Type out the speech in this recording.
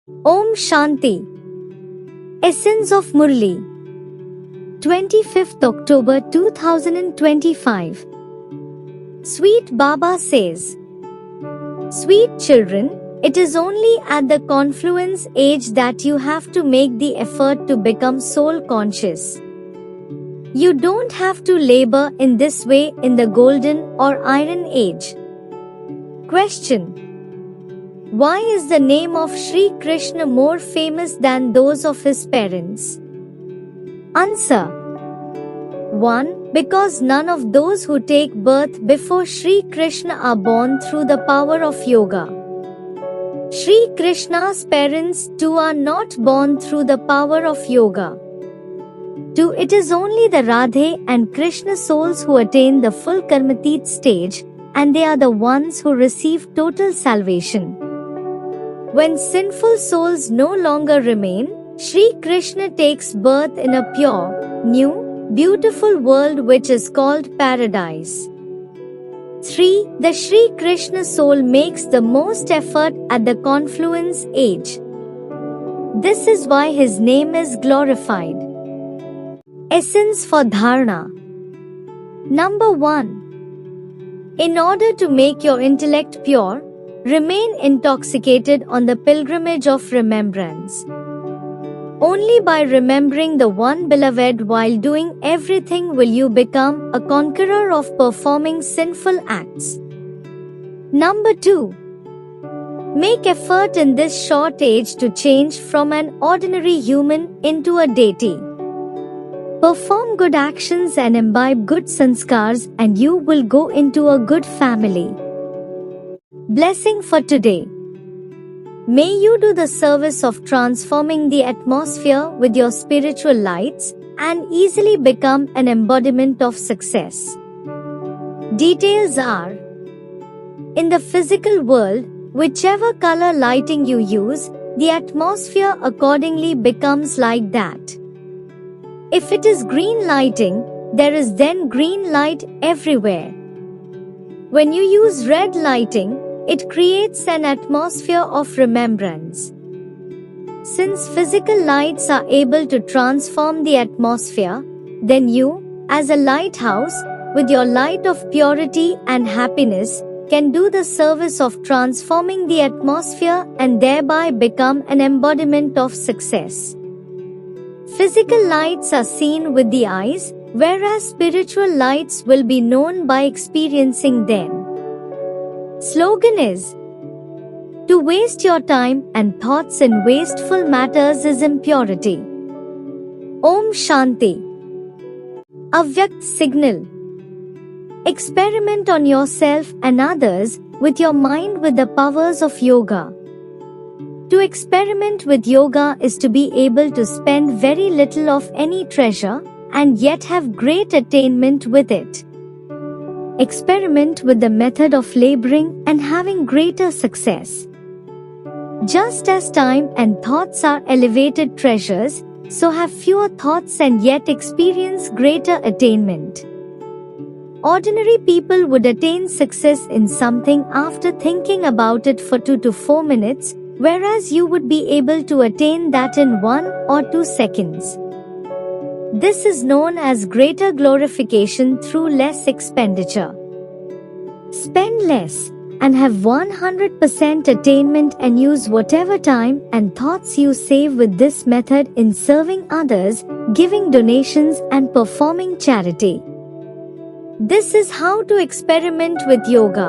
Om Shanti. Essence of Murli. 25th October 2025. Sweet Baba says, Sweet children, it is only at the confluence age that you have to make the effort to become soul conscious. You don't have to labor in this way in the golden or iron age. Question: why is the name of Sri Krishna more famous than those of his parents? Answer: 1. Because none of those who take birth before Sri Krishna are born through the power of yoga. Sri Krishna's parents too are not born through the power of yoga. 2. It is only the Radhe and Krishna souls who attain the full Karmatit stage, and they are the ones who receive total salvation. When sinful souls no longer remain, Sri Krishna takes birth in a pure, new, beautiful world which is called paradise. 3. The Sri Krishna soul makes the most effort at the confluence age. This is why his name is glorified. Essence for Dharana. Number 1. In order to make your intellect pure, remain intoxicated on the pilgrimage of remembrance. Only by remembering the one beloved while doing everything will you become a conqueror of performing sinful acts. Number 2. Make effort in this short age to change from an ordinary human into a deity. Perform good actions and imbibe good sanskars, and you will go into a good family. Blessing for today. May you do the service of transforming the atmosphere with your spiritual lights and easily become an embodiment of success. Details are: in the physical world, whichever color lighting you use, the atmosphere accordingly becomes like that. If it is green lighting, there is then green light everywhere. When you use red lighting, it creates an atmosphere of remembrance. Since physical lights are able to transform the atmosphere, then you, as a lighthouse, with your light of purity and happiness, can do the service of transforming the atmosphere and thereby become an embodiment of success. Physical lights are seen with the eyes, whereas spiritual lights will be known by experiencing them. Slogan is: to waste your time and thoughts in wasteful matters is impurity. Om Shanti. Avyakt signal. Experiment on yourself and others with your mind with the powers of yoga. To experiment with yoga is to be able to spend very little of any treasure and yet have great attainment with it. Experiment with the method of laboring and having greater success. Just as time and thoughts are elevated treasures, so have fewer thoughts and yet experience greater attainment. Ordinary people would attain success in something after thinking about it for 2 to 4 minutes, whereas you would be able to attain that in 1 or 2 seconds. This is known as greater glorification through less expenditure. Spend less and have 100% attainment, and use whatever time and thoughts you save with this method in serving others, giving donations and performing charity. This is how to experiment with yoga.